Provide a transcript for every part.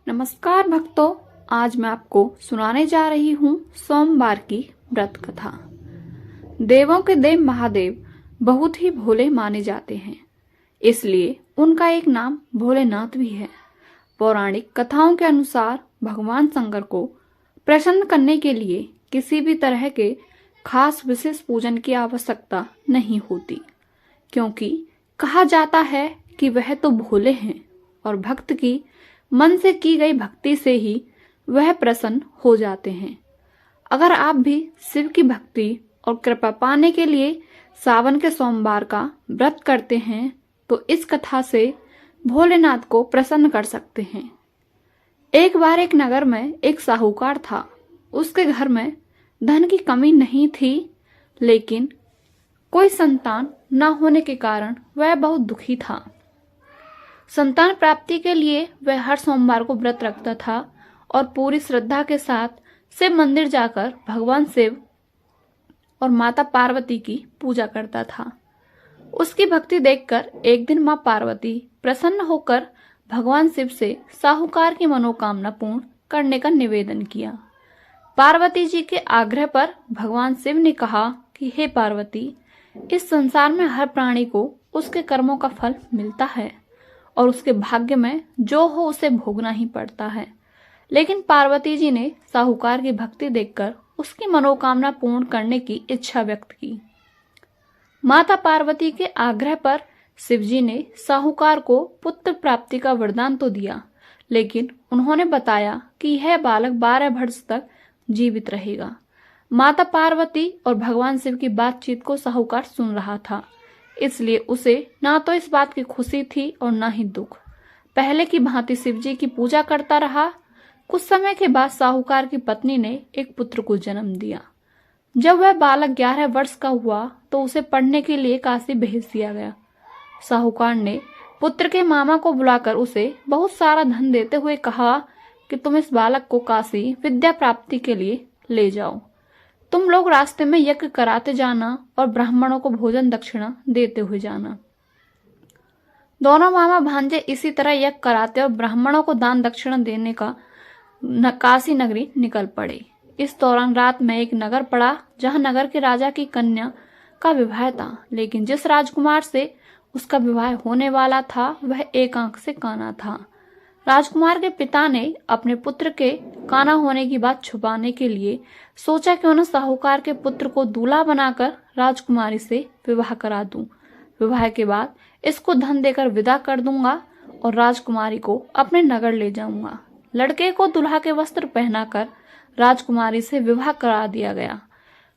नमस्कार भक्तों, आज मैं आपको सुनाने जा रही हूँ सोमवार की व्रत कथा। देवों के देव महादेव बहुत ही भोले माने जाते हैं, इसलिए उनका एक नाम भोलेनाथ भी है। पौराणिक कथाओं के अनुसार भगवान शंकर को प्रसन्न करने के लिए किसी भी तरह के खास विशेष पूजन की आवश्यकता नहीं होती, क्योंकि कहा जाता है कि वह तो भोले हैं और भक्त की मन से की गई भक्ति से ही वह प्रसन्न हो जाते हैं। अगर आप भी शिव की भक्ति और कृपा पाने के लिए सावन के सोमवार का व्रत करते हैं तो इस कथा से भोलेनाथ को प्रसन्न कर सकते हैं। एक बार एक नगर में एक साहूकार था। उसके घर में धन की कमी नहीं थी, लेकिन कोई संतान न होने के कारण वह बहुत दुखी था। संतान प्राप्ति के लिए वह हर सोमवार को व्रत रखता था और पूरी श्रद्धा के साथ शिव मंदिर जाकर भगवान शिव और माता पार्वती की पूजा करता था। उसकी भक्ति देखकर एक दिन मां पार्वती प्रसन्न होकर भगवान शिव से साहूकार की मनोकामना पूर्ण करने का निवेदन किया। पार्वती जी के आग्रह पर भगवान शिव ने कहा कि हे पार्वती, इस संसार में हर प्राणी को उसके कर्मों का फल मिलता है और उसके भाग्य में जो हो उसे भोगना ही पड़ता है। लेकिन पार्वती जी ने साहूकार की भक्ति देखकर उसकी मनोकामना पूर्ण करने की इच्छा व्यक्त की। माता पार्वती के आग्रह पर शिवजी ने साहूकार को पुत्र प्राप्ति का वरदान तो दिया, लेकिन उन्होंने बताया कि यह बालक 12 वर्ष तक जीवित रहेगा। माता पार्वती और भगवान शिव की बातचीत को साहूकार सुन रहा था, इसलिए उसे ना तो इस बात की खुशी थी और ना ही दुख। पहले की भांति शिवजी की पूजा करता रहा। कुछ समय के बाद साहूकार की पत्नी ने एक पुत्र को जन्म दिया। जब वह बालक 11 वर्ष का हुआ तो उसे पढ़ने के लिए काशी भेज दिया गया। साहूकार ने पुत्र के मामा को बुलाकर उसे बहुत सारा धन देते हुए कहा कि तुम इस बालक को काशी विद्या प्राप्ति के लिए ले जाओ। तुम लोग रास्ते में यज्ञ कराते जाना और ब्राह्मणों को भोजन दक्षिणा देते हुए जाना। दोनों मामा भांजे इसी तरह यज्ञ कराते और ब्राह्मणों को दान दक्षिणा देने का काशी नगरी निकल पड़े। इस दौरान रात में एक नगर पड़ा जहां नगर के राजा की कन्या का विवाह था, लेकिन जिस राजकुमार से उसका विवाह होने वाला था वह एक आंख से काना था। राजकुमार के पिता ने अपने पुत्र के काना होने की बात छुपाने के लिए सोचा कि उन्हें साहूकार के पुत्र को दूल्हा बनाकर राजकुमारी से विवाह करा दूं। विवाह के बाद इसको धन देकर विदा कर दूंगा और राजकुमारी को अपने नगर ले जाऊंगा। लड़के को दूल्हा के वस्त्र पहनाकर राजकुमारी से विवाह करा दिया गया।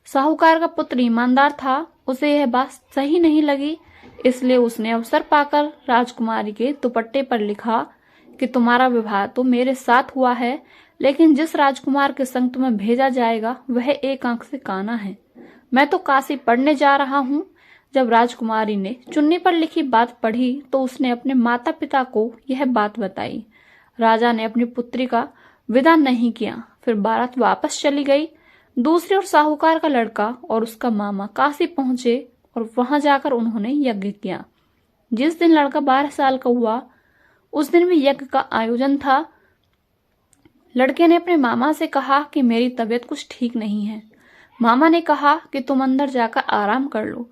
साहूकार का पुत्र ईमानदार था, उसे यह बात सही नहीं लगी, इसलिए उसने अवसर पाकर राजकुमारी के दुपट्टे पर लिखा कि तुम्हारा विवाह तो मेरे साथ हुआ है, लेकिन जिस राजकुमार के संग तुम्हें भेजा जाएगा वह एक आंख से काना है। मैं तो काशी पढ़ने जा रहा हूँ। जब राजकुमारी ने चुन्नी पर लिखी बात पढ़ी तो उसने अपने माता पिता को यह बात बताई। राजा ने अपनी पुत्री का विदा नहीं किया। फिर बारात वापस चली गई। दूसरी ओर साहूकार का लड़का और उसका मामा काशी पहुंचे और वहां जाकर उन्होंने यज्ञ किया। जिस दिन लड़का 12 साल का हुआ उस दिन भी यज्ञ का आयोजन था। लड़के ने अपने मामा से कहा कि मेरी तबीयत कुछ ठीक नहीं है। मामा ने कहा कि तुम अंदर जाकर आराम कर लो।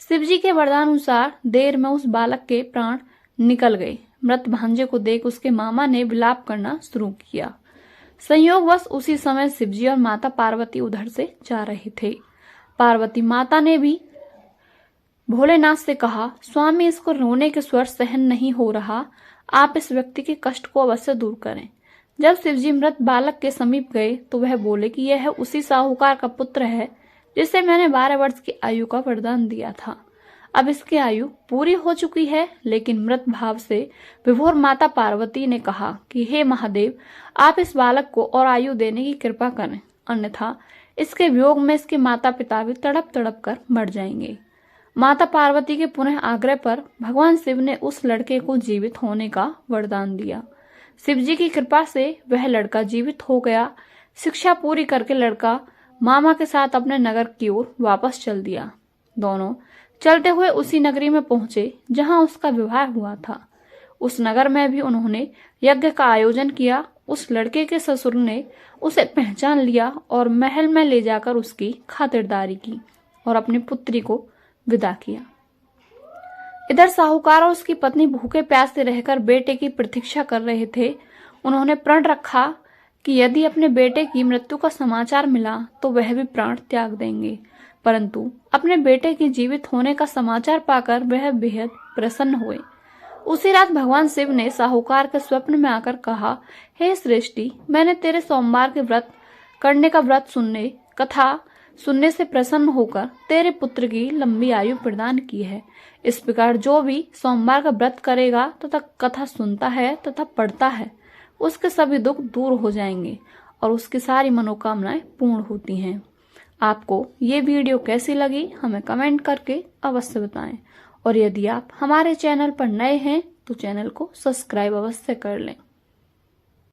शिवजी के वरदान अनुसार देर में उस बालक के प्राण निकल गए। मृत भांजे को देख उसके मामा ने विलाप करना शुरू किया। संयोगवश उसी समय शिवजी और माता पार्वती उधर से जा रहे थे। पार्वती माता ने भी भोलेनाथ से कहा, स्वामी, इसको रोने के स्वर सहन नहीं हो रहा, आप इस व्यक्ति के कष्ट को अवश्य दूर करें। जब शिवजी मृत बालक के समीप गए तो वह बोले कि यह उसी साहूकार का पुत्र है जिसे मैंने 12 वर्ष की आयु का वरदान दिया था। अब इसकी आयु पूरी हो चुकी है। लेकिन मृत भाव से विभोर माता पार्वती ने कहा कि हे महादेव, आप इस बालक को और आयु देने की कृपा करें, अन्यथा इसके वियोग में इसके माता पिता भी तड़प तड़प कर मर जाएंगे। माता पार्वती के पुनः आग्रह पर भगवान शिव ने उस लड़के को जीवित होने का वरदान दिया। शिवजी की कृपा से वह लड़का जीवित हो गया। शिक्षा पूरी करके लड़का मामा के साथ अपने नगर की ओर वापस चल दिया। दोनों चलते हुए उसी नगरी में पहुंचे जहां उसका विवाह हुआ था। उस नगर में भी उन्होंने यज्ञ का आयोजन किया। उस लड़के के ससुर ने उसे पहचान लिया और महल में ले जाकर उसकी खातिरदारी की और अपनी पुत्री को विदा किया। इधर साहूकार और उसकी पत्नी भूखे प्यासे रहकर बेटे की प्रतीक्षा कर रहे थे। उन्होंने प्रण रखा कि यदि अपने बेटे की मृत्यु का समाचार मिला तो वह भी प्राण त्याग देंगे, परंतु अपने बेटे के जीवित होने का समाचार पाकर वह बेहद प्रसन्न हुए। उसी रात भगवान शिव ने साहूकार के स्वप्न में आकर कहा, हे सृष्टि, मैंने तेरे सोमवार के व्रत करने का कथा सुनने से प्रसन्न होकर तेरे पुत्र की लंबी आयु प्रदान की है। इस प्रकार जो भी सोमवार का व्रत करेगा तथा कथा सुनता है तथा पढ़ता है, उसके सभी दुख दूर हो जाएंगे और उसकी सारी मनोकामनाएं पूर्ण होती हैं। आपको ये वीडियो कैसी लगी हमें कमेंट करके अवश्य बताएं और यदि आप हमारे चैनल पर नए हैं तो चैनल को सब्सक्राइब अवश्य कर लें।